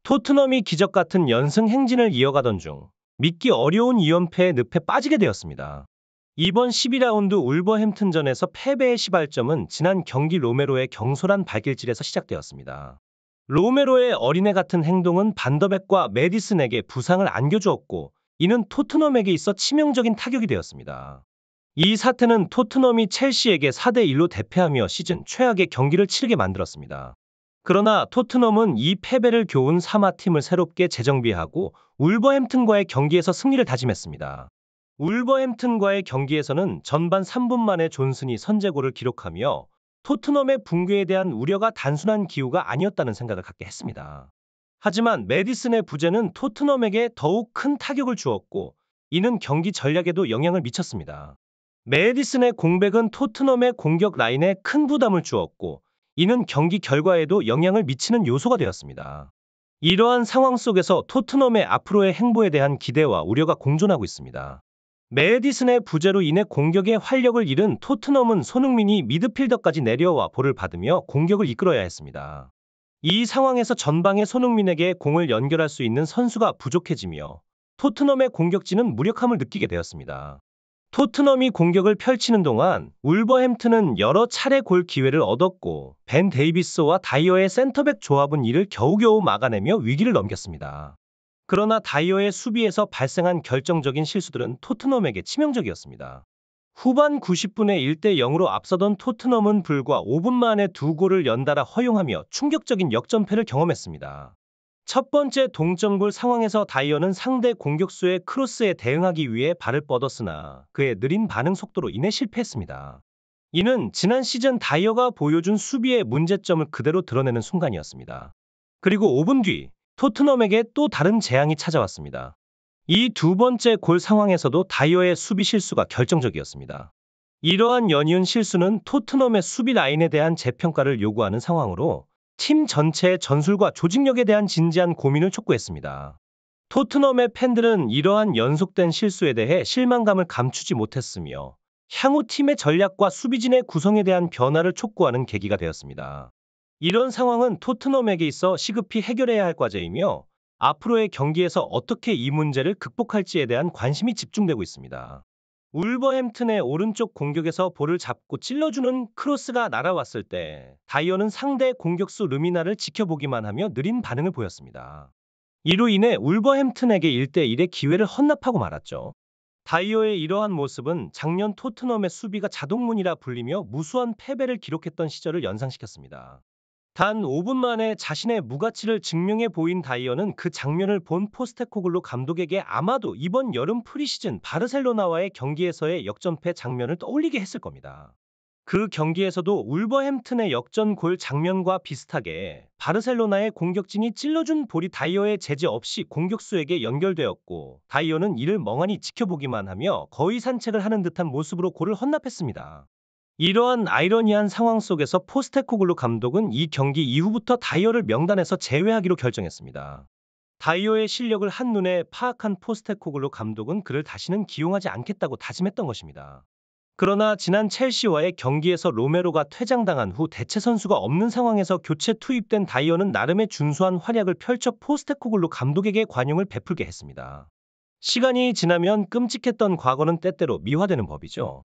토트넘이 기적 같은 연승 행진을 이어가던 중 믿기 어려운 2연패의 늪에 빠지게 되었습니다. 이번 12라운드 울버햄튼전에서 패배의 시발점은 지난 경기 로메로의 경솔한 발길질에서 시작되었습니다. 로메로의 어린애 같은 행동은 반더백과 메디슨에게 부상을 안겨주었고, 이는 토트넘에게 있어 치명적인 타격이 되었습니다. 이 사태는 토트넘이 첼시에게 4대1로 대패하며 시즌 최악의 경기를 치르게 만들었습니다. 그러나 토트넘은 이 패배를 교훈 삼아 팀을 새롭게 재정비하고 울버햄튼과의 경기에서 승리를 다짐했습니다. 울버햄튼과의 경기에서는 전반 3분 만에 존슨이 선제골을 기록하며 토트넘의 붕괴에 대한 우려가 단순한 기우가 아니었다는 생각을 갖게 했습니다. 하지만 메디슨의 부재는 토트넘에게 더욱 큰 타격을 주었고, 이는 경기 전략에도 영향을 미쳤습니다. 메디슨의 공백은 토트넘의 공격 라인에 큰 부담을 주었고, 이는 경기 결과에도 영향을 미치는 요소가 되었습니다. 이러한 상황 속에서 토트넘의 앞으로의 행보에 대한 기대와 우려가 공존하고 있습니다. 메디슨의 부재로 인해 공격의 활력을 잃은 토트넘은 손흥민이 미드필더까지 내려와 볼을 받으며 공격을 이끌어야 했습니다. 이 상황에서 전방의 손흥민에게 공을 연결할 수 있는 선수가 부족해지며 토트넘의 공격진은 무력함을 느끼게 되었습니다. 토트넘이 공격을 펼치는 동안 울버햄튼은 여러 차례 골 기회를 얻었고, 벤 데이비스와 다이어의 센터백 조합은 이를 겨우겨우 막아내며 위기를 넘겼습니다. 그러나 다이어의 수비에서 발생한 결정적인 실수들은 토트넘에게 치명적이었습니다. 후반 90분에 1대0으로 앞서던 토트넘은 불과 5분 만에 두 골을 연달아 허용하며 충격적인 역전패를 경험했습니다. 첫 번째 동점골 상황에서 다이어는 상대 공격수의 크로스에 대응하기 위해 발을 뻗었으나 그의 느린 반응 속도로 인해 실패했습니다. 이는 지난 시즌 다이어가 보여준 수비의 문제점을 그대로 드러내는 순간이었습니다. 그리고 5분 뒤 토트넘에게 또 다른 재앙이 찾아왔습니다. 이 두 번째 골 상황에서도 다이어의 수비 실수가 결정적이었습니다. 이러한 연이은 실수는 토트넘의 수비 라인에 대한 재평가를 요구하는 상황으로 팀 전체의 전술과 조직력에 대한 진지한 고민을 촉구했습니다. 토트넘의 팬들은 이러한 연속된 실수에 대해 실망감을 감추지 못했으며 향후 팀의 전략과 수비진의 구성에 대한 변화를 촉구하는 계기가 되었습니다. 이런 상황은 토트넘에게 있어 시급히 해결해야 할 과제이며 앞으로의 경기에서 어떻게 이 문제를 극복할지에 대한 관심이 집중되고 있습니다. 울버햄튼의 오른쪽 공격에서 볼을 잡고 찔러주는 크로스가 날아왔을 때 다이어는 상대 공격수 르미나를 지켜보기만 하며 느린 반응을 보였습니다. 이로 인해 울버햄튼에게 1대1의 기회를 헌납하고 말았죠. 다이어의 이러한 모습은 작년 토트넘의 수비가 자동문이라 불리며 무수한 패배를 기록했던 시절을 연상시켰습니다. 단 5분 만에 자신의 무가치를 증명해 보인 다이어는 그 장면을 본 포스테코글로 감독에게 아마도 이번 여름 프리시즌 바르셀로나와의 경기에서의 역전패 장면을 떠올리게 했을 겁니다. 그 경기에서도 울버햄튼의 역전골 장면과 비슷하게 바르셀로나의 공격진이 찔러준 볼이 다이어의 제재 없이 공격수에게 연결되었고, 다이어는 이를 멍하니 지켜보기만 하며 거의 산책을 하는 듯한 모습으로 골을 헌납했습니다. 이러한 아이러니한 상황 속에서 포스테코글루 감독은 이 경기 이후부터 다이어를 명단에서 제외하기로 결정했습니다. 다이어의 실력을 한눈에 파악한 포스테코글루 감독은 그를 다시는 기용하지 않겠다고 다짐했던 것입니다. 그러나 지난 첼시와의 경기에서 로메로가 퇴장당한 후 대체 선수가 없는 상황에서 교체 투입된 다이어는 나름의 준수한 활약을 펼쳐 포스테코글루 감독에게 관용을 베풀게 했습니다. 시간이 지나면 끔찍했던 과거는 때때로 미화되는 법이죠.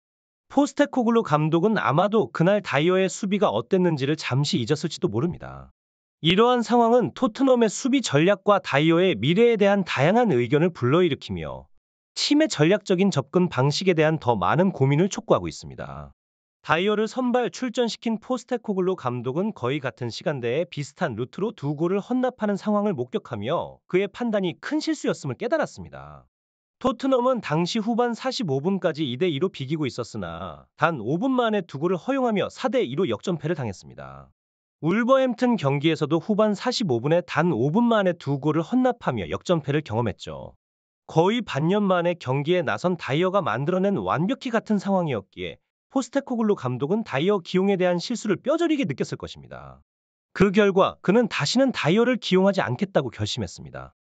포스테코글루 감독은 아마도 그날 다이어의 수비가 어땠는지를 잠시 잊었을지도 모릅니다. 이러한 상황은 토트넘의 수비 전략과 다이어의 미래에 대한 다양한 의견을 불러일으키며 팀의 전략적인 접근 방식에 대한 더 많은 고민을 촉구하고 있습니다. 다이어를 선발 출전시킨 포스테코글루 감독은 거의 같은 시간대에 비슷한 루트로 두 골을 헌납하는 상황을 목격하며 그의 판단이 큰 실수였음을 깨달았습니다. 토트넘은 당시 후반 45분까지 2대2로 비기고 있었으나 단 5분 만에 두 골을 허용하며 4대2로 역전패를 당했습니다. 울버햄튼 경기에서도 후반 45분에 단 5분 만에 두 골을 헌납하며 역전패를 경험했죠. 거의 반년 만에 경기에 나선 다이어가 만들어낸 완벽히 같은 상황이었기에 포스테코글루 감독은 다이어 기용에 대한 실수를 뼈저리게 느꼈을 것입니다. 그 결과 그는 다시는 다이어를 기용하지 않겠다고 결심했습니다.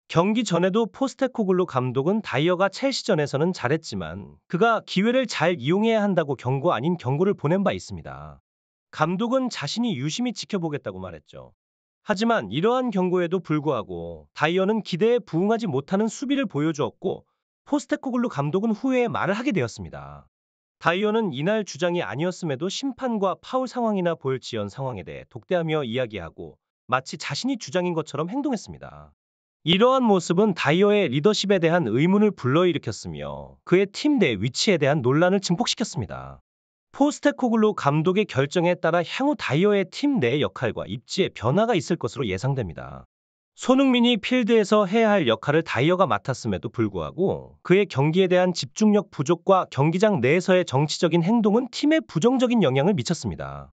경기 전에도 포스테코글루 감독은 다이어가 첼시전에서는 잘했지만 그가 기회를 잘 이용해야 한다고 경고 아닌 경고를 보낸 바 있습니다. 감독은 자신이 유심히 지켜보겠다고 말했죠. 하지만 이러한 경고에도 불구하고 다이어는 기대에 부응하지 못하는 수비를 보여주었고 포스테코글루 감독은 후회의 말을 하게 되었습니다. 다이어는 이날 주장이 아니었음에도 심판과 파울 상황이나 볼 지연 상황에 대해 독대하며 이야기하고 마치 자신이 주장인 것처럼 행동했습니다. 이러한 모습은 다이어의 리더십에 대한 의문을 불러일으켰으며 그의 팀 내 위치에 대한 논란을 증폭시켰습니다. 포스테코글루 감독의 결정에 따라 향후 다이어의 팀 내 역할과 입지에 변화가 있을 것으로 예상됩니다. 손흥민이 필드에서 해야 할 역할을 다이어가 맡았음에도 불구하고 그의 경기에 대한 집중력 부족과 경기장 내에서의 정치적인 행동은 팀에 부정적인 영향을 미쳤습니다.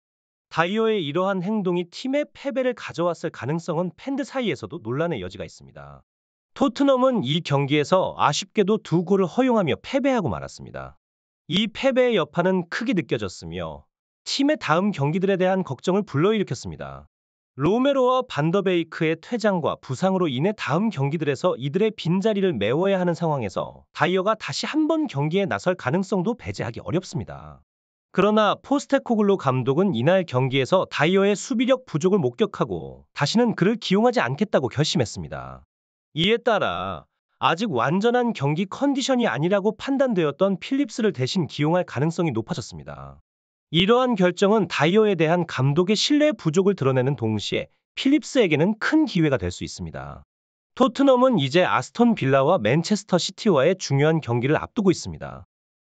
다이어의 이러한 행동이 팀의 패배를 가져왔을 가능성은 팬들 사이에서도 논란의 여지가 있습니다. 토트넘은 이 경기에서 아쉽게도 2골을 허용하며 패배하고 말았습니다. 이 패배의 여파는 크게 느껴졌으며 팀의 다음 경기들에 대한 걱정을 불러일으켰습니다. 로메로와 반더베이크의 퇴장과 부상으로 인해 다음 경기들에서 이들의 빈자리를 메워야 하는 상황에서 다이어가 다시 한번 경기에 나설 가능성도 배제하기 어렵습니다. 그러나 포스테코글루 감독은 이날 경기에서 다이어의 수비력 부족을 목격하고 다시는 그를 기용하지 않겠다고 결심했습니다. 이에 따라 아직 완전한 경기 컨디션이 아니라고 판단되었던 필립스를 대신 기용할 가능성이 높아졌습니다. 이러한 결정은 다이어에 대한 감독의 신뢰 부족을 드러내는 동시에 필립스에게는 큰 기회가 될 수 있습니다. 토트넘은 이제 아스톤 빌라와 맨체스터 시티와의 중요한 경기를 앞두고 있습니다.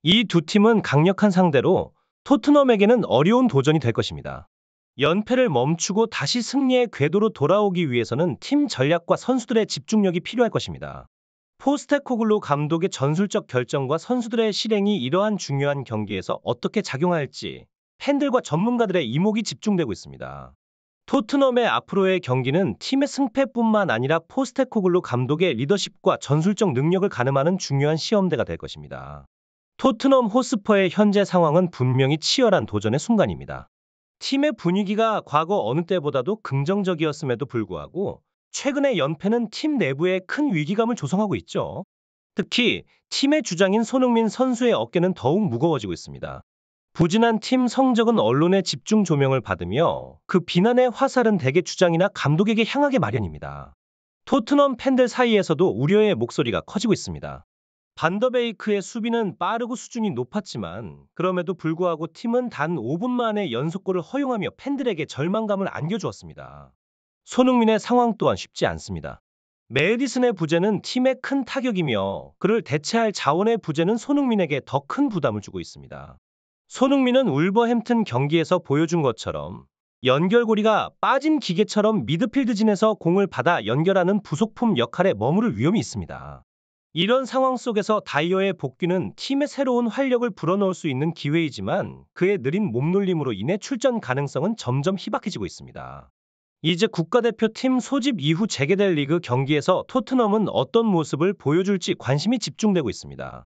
이 두 팀은 강력한 상대로 토트넘에게는 어려운 도전이 될 것입니다. 연패를 멈추고 다시 승리의 궤도로 돌아오기 위해서는 팀 전략과 선수들의 집중력이 필요할 것입니다. 포스테코글루 감독의 전술적 결정과 선수들의 실행이 이러한 중요한 경기에서 어떻게 작용할지 팬들과 전문가들의 이목이 집중되고 있습니다. 토트넘의 앞으로의 경기는 팀의 승패뿐만 아니라 포스테코글루 감독의 리더십과 전술적 능력을 가늠하는 중요한 시험대가 될 것입니다. 토트넘 호스퍼의 현재 상황은 분명히 치열한 도전의 순간입니다. 팀의 분위기가 과거 어느 때보다도 긍정적이었음에도 불구하고 최근의 연패는 팀 내부에 큰 위기감을 조성하고 있죠. 특히 팀의 주장인 손흥민 선수의 어깨는 더욱 무거워지고 있습니다. 부진한 팀 성적은 언론의 집중 조명을 받으며 그 비난의 화살은 대개 주장이나 감독에게 향하게 마련입니다. 토트넘 팬들 사이에서도 우려의 목소리가 커지고 있습니다. 반더베이크의 수비는 빠르고 수준이 높았지만 그럼에도 불구하고 팀은 단 5분 만에 연속골을 허용하며 팬들에게 절망감을 안겨주었습니다. 손흥민의 상황 또한 쉽지 않습니다. 메디슨의 부재는 팀에 큰 타격이며 그를 대체할 자원의 부재는 손흥민에게 더 큰 부담을 주고 있습니다. 손흥민은 울버햄튼 경기에서 보여준 것처럼 연결고리가 빠진 기계처럼 미드필드진에서 공을 받아 연결하는 부속품 역할에 머무를 위험이 있습니다. 이런 상황 속에서 다이어의 복귀는 팀에 새로운 활력을 불어넣을 수 있는 기회이지만 그의 느린 몸놀림으로 인해 출전 가능성은 점점 희박해지고 있습니다. 이제 국가대표팀 소집 이후 재개될 리그 경기에서 토트넘은 어떤 모습을 보여줄지 관심이 집중되고 있습니다.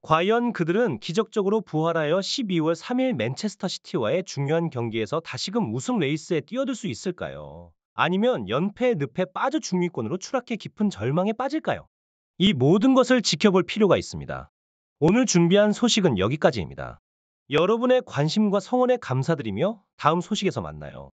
과연 그들은 기적적으로 부활하여 12월 3일 맨체스터 시티와의 중요한 경기에서 다시금 우승 레이스에 뛰어들 수 있을까요? 아니면 연패의 늪에 빠져 중위권으로 추락해 깊은 절망에 빠질까요? 이 모든 것을 지켜볼 필요가 있습니다. 오늘 준비한 소식은 여기까지입니다. 여러분의 관심과 성원에 감사드리며 다음 소식에서 만나요.